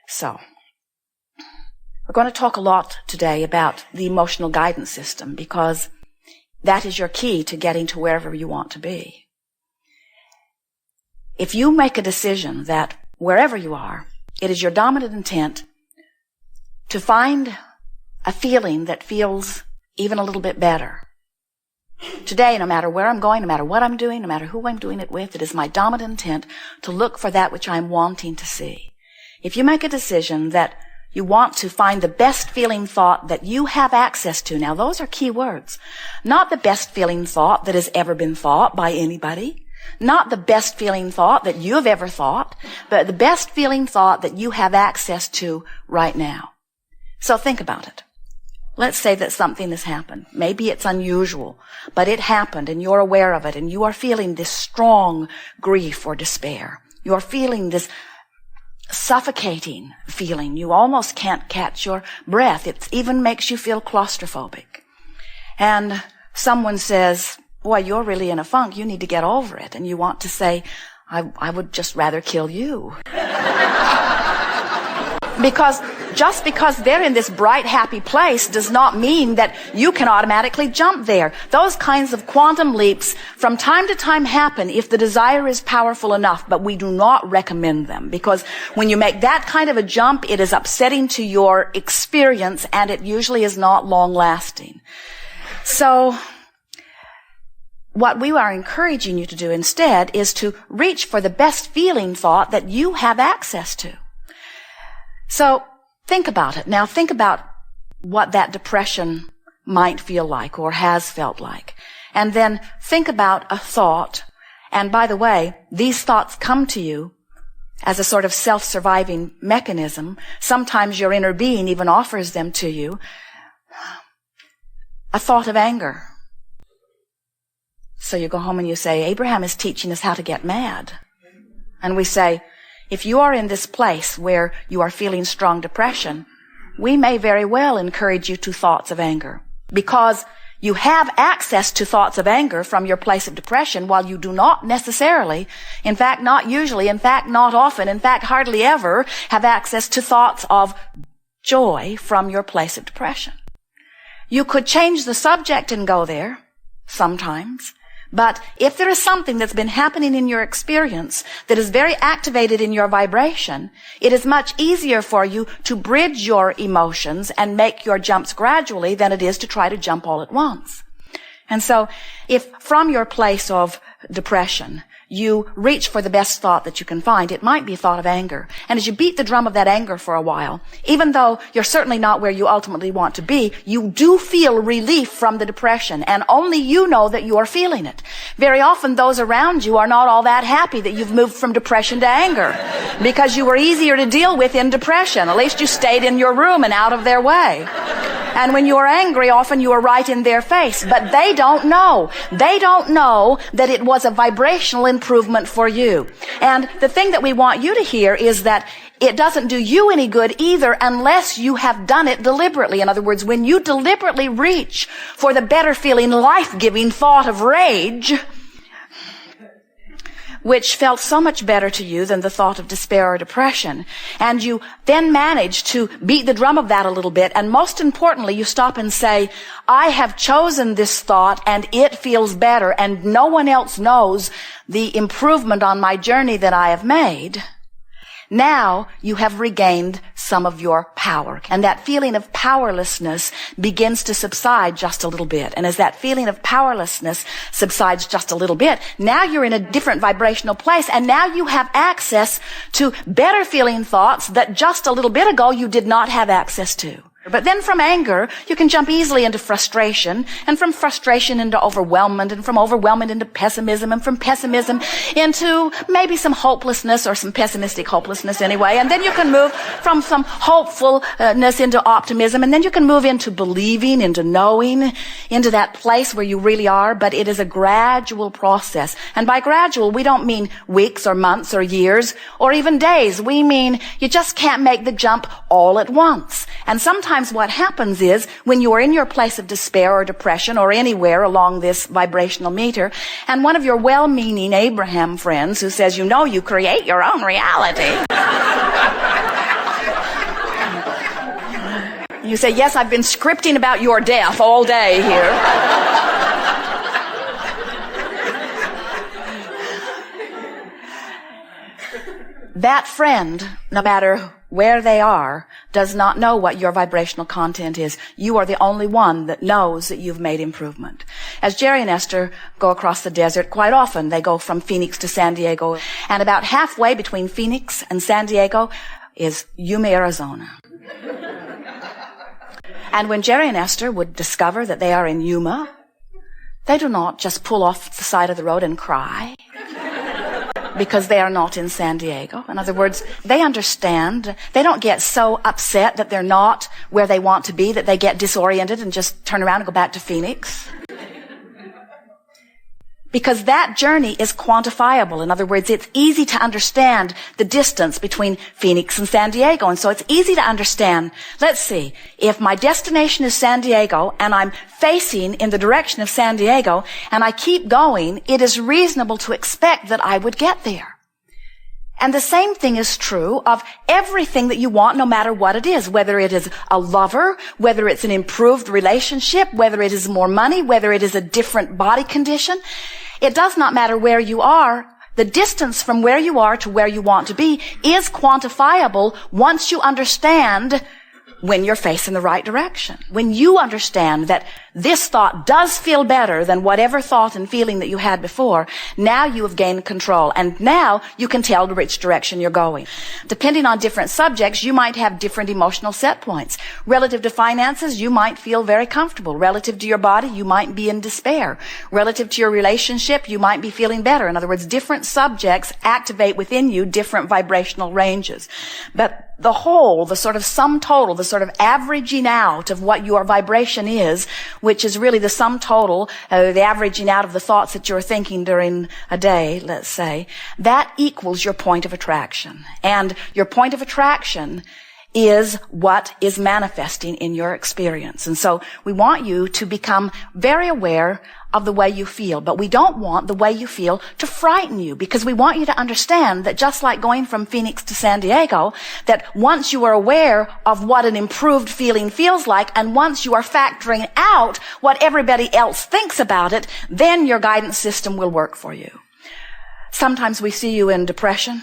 So, we're going to talk a lot today about the emotional guidance system because that is your key to getting to wherever you want to be. If you make a decision that wherever you are, it is your dominant intent to find a feeling that feels even a little bit better. Today, no matter where I'm going, no matter what I'm doing, no matter who I'm doing it with, it is my dominant intent to look for that which I'm wanting to see. If you make a decision that you want to find the best feeling thought that you have access to, now those are key words, not the best feeling thought that has ever been thought by anybody, not the best feeling thought that you have ever thought, but the best feeling thought that you have access to right now. So think about it. Let's say that something has happened. Maybe it's unusual, but it happened and you're aware of it and you are feeling this strong grief or despair. You're feeling this suffocating feeling. You almost can't catch your breath. It even makes you feel claustrophobic. And someone says, boy, you're really in a funk. You need to get over it. And you want to say, I would just rather kill you. Because just because they're in this bright, happy place does not mean that you can automatically jump there. Those kinds of quantum leaps from time to time happen if the desire is powerful enough, but we do not recommend them because when you make that kind of a jump, it is upsetting to your experience and it usually is not long lasting. So what we are encouraging you to do instead is to reach for the best feeling thought that you have access to. So think about it. Now think about what that depression might feel like or has felt like. And then think about a thought. And by the way, these thoughts come to you as a sort of self-surviving mechanism. Sometimes your inner being even offers them to you. A thought of anger. So you go home and you say, Abraham is teaching us how to get mad. And we say, if you are in this place where you are feeling strong depression, we may very well encourage you to thoughts of anger because you have access to thoughts of anger from your place of depression while you do not necessarily, in fact, not usually, in fact, not often, in fact, hardly ever have access to thoughts of joy from your place of depression. You could change the subject and go there sometimes. But if there is something that's been happening in your experience that is very activated in your vibration, it is much easier for you to bridge your emotions and make your jumps gradually than it is to try to jump all at once. And so if from your place of depression you reach for the best thought that you can find, it might be a thought of anger. And as you beat the drum of that anger for a while, even though you're certainly not where you ultimately want to be, you do feel relief from the depression, and only you know that you are feeling it. Very often those around you are not all that happy that you've moved from depression to anger, because you were easier to deal with in depression. At least you stayed in your room and out of their way. And when you are angry, often you are right in their face. But they don't know. They don't know that it was a vibrational improvement for you. And the thing that we want you to hear is that it doesn't do you any good either unless you have done it deliberately. In other words, when you deliberately reach for the better feeling, life-giving thought of rage, which felt so much better to you than the thought of despair or depression. And you then manage to beat the drum of that a little bit. And most importantly, you stop and say, I have chosen this thought and it feels better. And no one else knows the improvement on my journey that I have made. Now you have regained some of your power. And that feeling of powerlessness begins to subside just a little bit. And as that feeling of powerlessness subsides just a little bit, now you're in a different vibrational place. And now you have access to better feeling thoughts that just a little bit ago you did not have access to. But then from anger, you can jump easily into frustration, and from frustration into overwhelmment, and from overwhelmment into pessimism, and from pessimism into maybe some hopelessness, or some pessimistic hopelessness anyway. And then you can move from some hopefulness into optimism, and then you can move into believing, into knowing, into that place where you really are. But it is a gradual process. And by gradual, we don't mean weeks or months or years or even days. We mean you just can't make the jump all at once. And sometimes what happens is when you are in your place of despair or depression or anywhere along this vibrational meter, and one of your well-meaning Abraham friends who says, you know, you create your own reality. You say, yes, I've been scripting about your death all day here. That friend, no matter where they are, does not know what your vibrational content is. You are the only one that knows that you've made improvement. As Jerry and Esther go across the desert, quite often they go from Phoenix to San Diego, and about halfway between Phoenix and San Diego is Yuma, Arizona. And when Jerry and Esther would discover that they are in Yuma, they do not just pull off the side of the road and cry because they are not in San Diego. In other words, they understand. They don't get so upset that they're not where they want to be that they get disoriented and just turn around and go back to Phoenix. Because that journey is quantifiable. In other words, it's easy to understand the distance between Phoenix and San Diego. And so it's easy to understand. Let's see. If my destination is San Diego and I'm facing in the direction of San Diego and I keep going, it is reasonable to expect that I would get there. And the same thing is true of everything that you want, no matter what it is, whether it is a lover, whether it's an improved relationship, whether it is more money, whether it is a different body condition. It does not matter where you are. The distance from where you are to where you want to be is quantifiable once you understand when you're facing the right direction. When you understand that this thought does feel better than whatever thought and feeling that you had before, now you have gained control, and now you can tell which direction you're going. Depending on different subjects, you might have different emotional set points. Relative to finances, you might feel very comfortable. Relative to your body, you might be in despair. Relative to your relationship, you might be feeling better. In other words, different subjects activate within you different vibrational ranges. But the whole, the sort of sum total, the sort of averaging out of what your vibration is, which is really the sum total, the averaging out of the thoughts that you're thinking during a day, let's say, that equals your point of attraction. And your point of attraction is what is manifesting in your experience. And so we want you to become very aware of the way you feel, but we don't want the way you feel to frighten you, because we want you to understand that just like going from Phoenix to San Diego, that once you are aware of what an improved feeling feels like, and once you are factoring out what everybody else thinks about it, then your guidance system will work for you. Sometimes we see you in depression,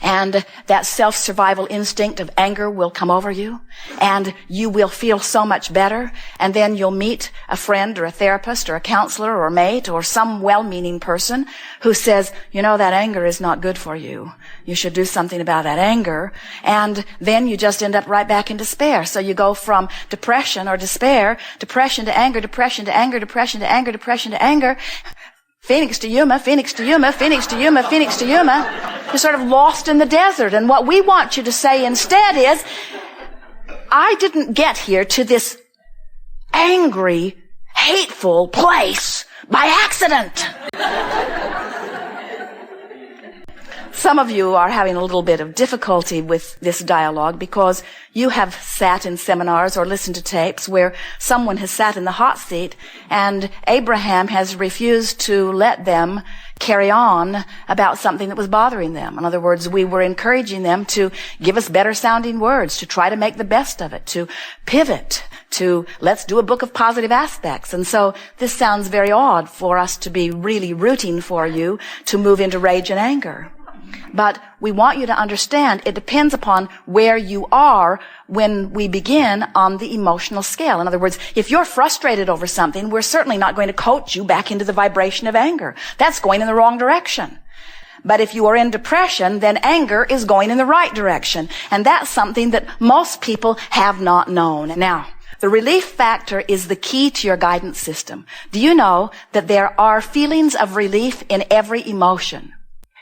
and that self-survival instinct of anger will come over you, and you will feel so much better, and then you'll meet a friend or a therapist or a counselor or a mate or some well-meaning person who says, you know, that anger is not good for you. You should do something about that anger. And then you just end up right back in despair. So you go from depression or despair, depression to anger, depression to anger, depression to anger, depression to anger, Phoenix to Yuma, Phoenix to Yuma, Phoenix to Yuma, Phoenix to Yuma. You're sort of lost in the desert. And what we want you to say instead is, I didn't get here to this angry, hateful place by accident. Some of you are having a little bit of difficulty with this dialogue because you have sat in seminars or listened to tapes where someone has sat in the hot seat and Abraham has refused to let them carry on about something that was bothering them. In other words, we were encouraging them to give us better sounding words, to try to make the best of it, to pivot, to let's do a book of positive aspects. And so this sounds very odd for us to be really rooting for you to move into rage and anger. But we want you to understand it depends upon where you are when we begin on the emotional scale. In other words, if you're frustrated over something, we're certainly not going to coach you back into the vibration of anger. That's going in the wrong direction. But if you are in depression, then anger is going in the right direction. And that's something that most people have not known. Now, the relief factor is the key to your guidance system. Do you know that there are feelings of relief in every emotion?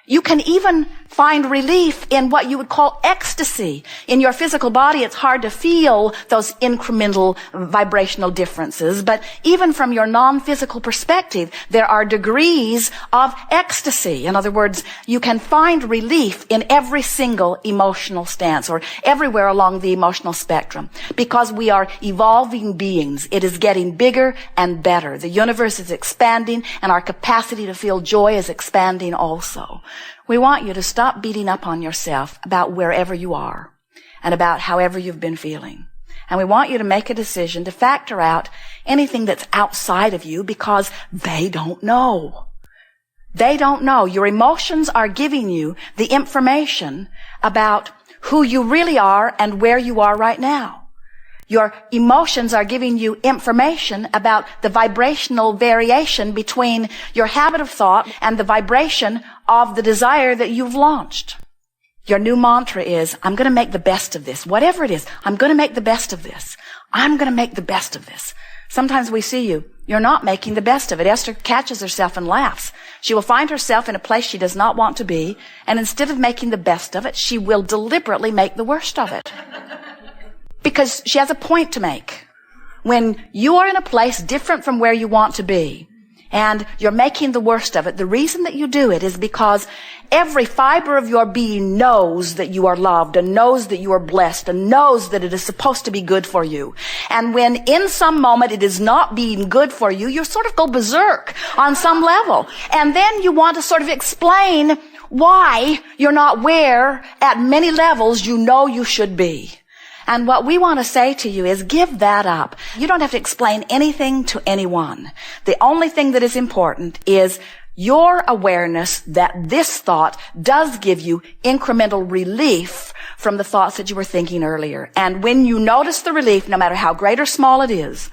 You can even find relief in what you would call ecstasy. In your physical body, it's hard to feel those incremental vibrational differences. But even from your non-physical perspective, there are degrees of ecstasy. In other words, you can find relief in every single emotional stance or everywhere along the emotional spectrum. Because we are evolving beings, it is getting bigger and better. The universe is expanding and our capacity to feel joy is expanding also. We want you to stop beating up on yourself about wherever you are and about however you've been feeling. And we want you to make a decision to factor out anything that's outside of you because they don't know. They don't know. Your emotions are giving you the information about who you really are and where you are right now. Your emotions are giving you information about the vibrational variation between your habit of thought and the vibration of the desire that you've launched. Your new mantra is, I'm going to make the best of this. Whatever it is, I'm going to make the best of this. I'm going to make the best of this. Sometimes we see you're not making the best of it. Esther catches herself and laughs. She will find herself in a place she does not want to be, and instead of making the best of it, she will deliberately make the worst of it. Because she has a point to make. When you are in a place different from where you want to be, and you're making the worst of it, the reason that you do it is because every fiber of your being knows that you are loved and knows that you are blessed and knows that it is supposed to be good for you. And when in some moment it is not being good for you, you sort of go berserk on some level. And then you want to sort of explain why you're not where at many levels you know you should be. And what we want to say to you is give that up. You don't have to explain anything to anyone. The only thing that is important is your awareness that this thought does give you incremental relief from the thoughts that you were thinking earlier. And when you notice the relief, no matter how great or small it is,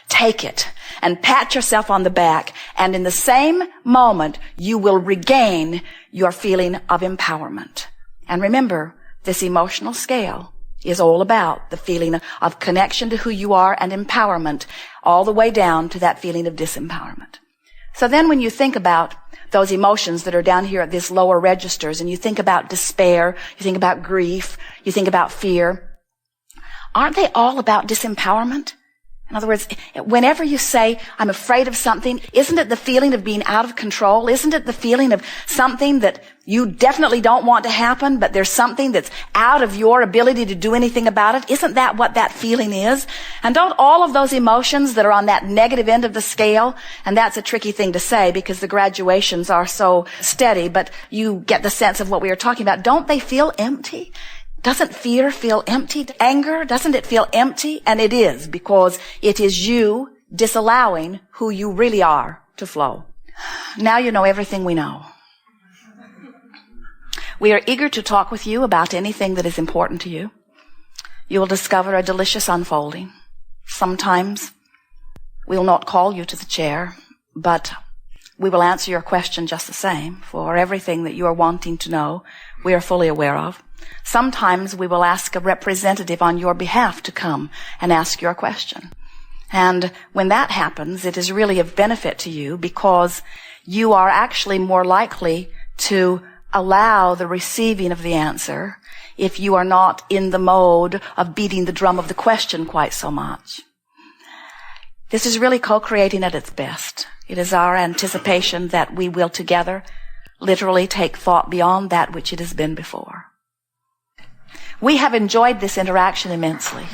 take it and pat yourself on the back. And in the same moment, you will regain your feeling of empowerment. And remember, this emotional scale is all about the feeling of connection to who you are and empowerment, all the way down to that feeling of disempowerment. So then when you think about those emotions that are down here at this lower registers, and you think about despair, you think about grief, you think about fear, aren't they all about disempowerment? In other words, whenever you say, I'm afraid of something, isn't it the feeling of being out of control? Isn't it the feeling of something that you definitely don't want to happen, but there's something that's out of your ability to do anything about it? Isn't that what that feeling is? And don't all of those emotions that are on that negative end of the scale, and that's a tricky thing to say because the graduations are so steady, but you get the sense of what we are talking about. Don't they feel empty? Doesn't fear feel empty? Anger, doesn't it feel empty? And it is, because it is you disallowing who you really are to flow. Now you know everything we know. We are eager to talk with you about anything that is important to you. You will discover a delicious unfolding. Sometimes we will not call you to the chair, but we will answer your question just the same. For everything that you are wanting to know, we are fully aware of. Sometimes we will ask a representative on your behalf to come and ask your question. And when that happens, it is really of benefit to you because you are actually more likely to allow the receiving of the answer if you are not in the mode of beating the drum of the question quite so much. This is really co-creating at its best. It is our anticipation that we will together literally take thought beyond that which it has been before. We have enjoyed this interaction immensely.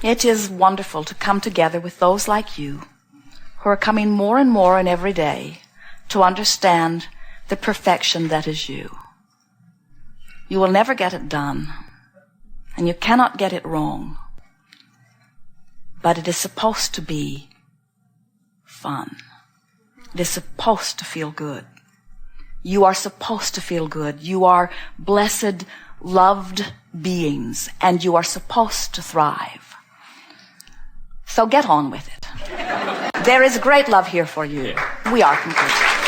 It is wonderful to come together with those like you who are coming more and more in every day to understand the perfection that is you. You will never get it done, and you cannot get it wrong, but it is supposed to be fun. It is supposed to feel good. You are supposed to feel good. You are blessed, loved beings, and you are supposed to thrive. So get on with it. There is great love here for you. We are complete.